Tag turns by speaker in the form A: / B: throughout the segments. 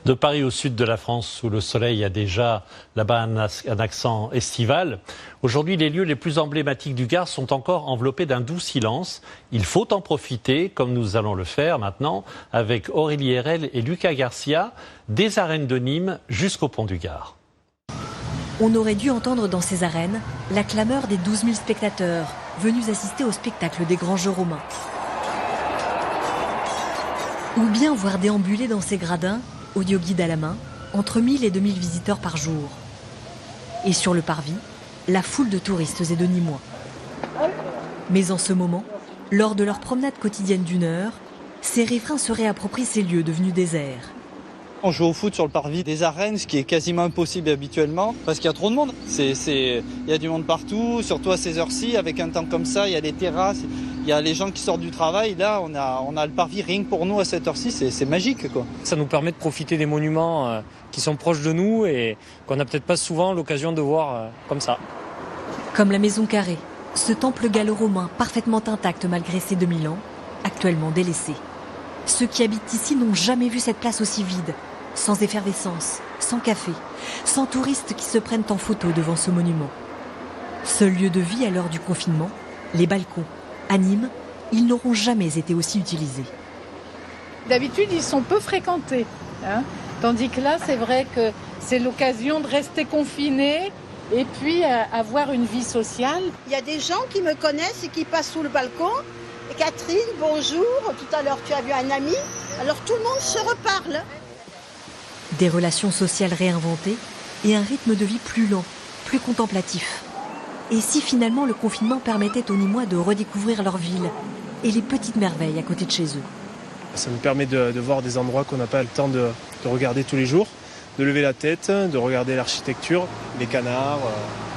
A: De Paris au sud de la France, où le soleil a déjà là-bas un accent estival, aujourd'hui les lieux les plus emblématiques du Gard sont encore enveloppés d'un doux silence. Il faut en profiter, comme nous allons le faire maintenant, avec Aurélie Herel et Lucas Garcia, des arènes de Nîmes jusqu'au pont du Gard.
B: On aurait dû entendre dans ces arènes la clameur des 12 000 spectateurs venus assister au spectacle des grands jeux romains. Ou bien voir déambuler dans ces gradins, audioguide à la main, entre 1000 et 2000 visiteurs par jour. Et sur le parvis, la foule de touristes et de Nîmois. Mais en ce moment, lors de leur promenade quotidienne d'1 heure, ces riverains se réapproprient ces lieux devenus déserts.
C: On joue au foot sur le parvis des arènes, ce qui est quasiment impossible habituellement, parce qu'il y a trop de monde. Il y a du monde partout, surtout à ces heures-ci, avec un temps comme ça, il y a les terrasses, il y a les gens qui sortent du travail. Là, on a le parvis rien que pour nous à cette heure-ci, c'est magique, quoi.
D: Ça nous permet de profiter des monuments qui sont proches de nous et qu'on n'a peut-être pas souvent l'occasion de voir comme ça.
B: Comme la Maison Carrée, ce temple gallo-romain parfaitement intact malgré ses 2000 ans, actuellement délaissé. Ceux qui habitent ici n'ont jamais vu cette place aussi vide, sans effervescence, sans café, sans touristes qui se prennent en photo devant ce monument. Seul lieu de vie à l'heure du confinement, les balcons. À Nîmes, ils n'auront jamais été aussi utilisés.
E: D'habitude, ils sont peu fréquentés. Tandis que là, c'est vrai que c'est l'occasion de rester confiné et puis avoir une vie sociale.
F: Il y a des gens qui me connaissent et qui passent sous le balcon. Et Catherine, bonjour. Tout à l'heure, tu as vu un ami. Alors tout le monde se reparle.
B: Des relations sociales réinventées et un rythme de vie plus lent, plus contemplatif. Et si finalement le confinement permettait aux Nîmois de redécouvrir leur ville et les petites merveilles à côté de chez eux?
G: Ça nous permet de voir des endroits qu'on n'a pas le temps de regarder tous les jours, de lever la tête, de regarder l'architecture, les canards,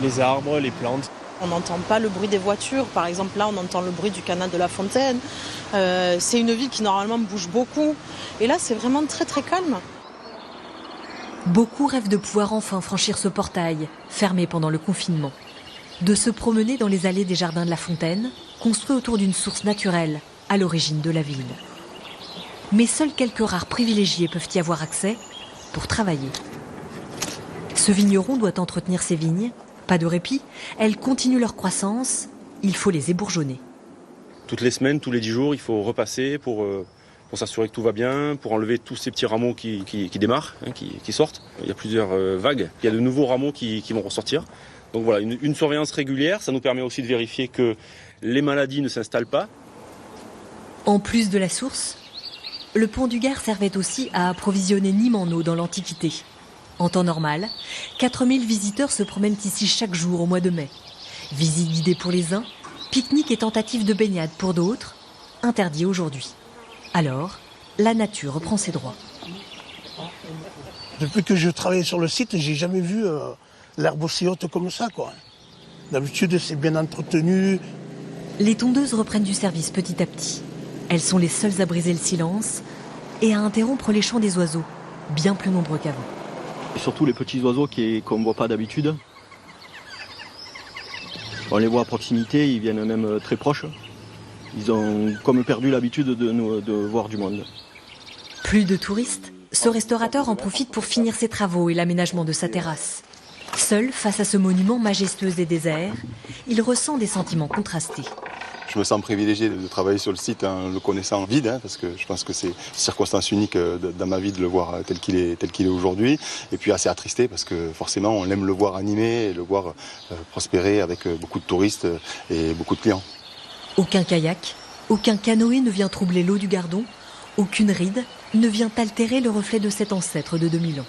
G: les arbres, les plantes.
H: On n'entend pas le bruit des voitures. Par exemple, là, on entend le bruit du canal de la Fontaine. C'est une ville qui, normalement, bouge beaucoup. Et là, c'est vraiment très, très calme.
B: Beaucoup rêvent de pouvoir enfin franchir ce portail, fermé pendant le confinement. De se promener dans les allées des jardins de la Fontaine, construits autour d'une source naturelle, à l'origine de la ville. Mais seuls quelques rares privilégiés peuvent y avoir accès pour travailler. Ce vigneron doit entretenir ses vignes. Pas de répit, elles continuent leur croissance, il faut les ébourgeonner.
I: Toutes les semaines, tous les 10 jours, il faut repasser pour s'assurer que tout va bien, pour enlever tous ces petits rameaux qui démarrent, qui sortent. Il y a plusieurs vagues, il y a de nouveaux rameaux qui vont ressortir. Donc voilà, une surveillance régulière, ça nous permet aussi de vérifier que les maladies ne s'installent pas.
B: En plus de la source, le pont du Gard servait aussi à approvisionner Nîmes en eau dans l'Antiquité. En temps normal, 4000 visiteurs se promènent ici chaque jour au mois de mai. Visite guidée pour les uns, pique-nique et tentative de baignade pour d'autres, interdit aujourd'hui. Alors, la nature reprend ses droits.
J: Depuis que je travaille sur le site, j'ai jamais vu l'herbe aussi haute comme ça, quoi. D'habitude, c'est bien entretenu.
B: Les tondeuses reprennent du service petit à petit. Elles sont les seules à briser le silence et à interrompre les chants des oiseaux, bien plus nombreux qu'avant.
K: Et surtout les petits oiseaux qu'on ne voit pas d'habitude. On les voit à proximité, ils viennent même très proches. Ils ont comme perdu l'habitude de voir du monde.
B: Plus de touristes, ce restaurateur en profite pour finir ses travaux et l'aménagement de sa terrasse. Seul, face à ce monument majestueux et désert, il ressent des sentiments contrastés.
L: Je me sens privilégié de travailler sur le site en le connaissant vide, parce que je pense que c'est une circonstance unique dans ma vie de le voir tel qu'il est aujourd'hui. Et puis assez attristé parce que forcément on aime le voir animé et le voir prospérer avec beaucoup de touristes et beaucoup de clients.
B: Aucun kayak, aucun canoë ne vient troubler l'eau du Gardon, aucune ride ne vient altérer le reflet de cet ancêtre de 2000 ans.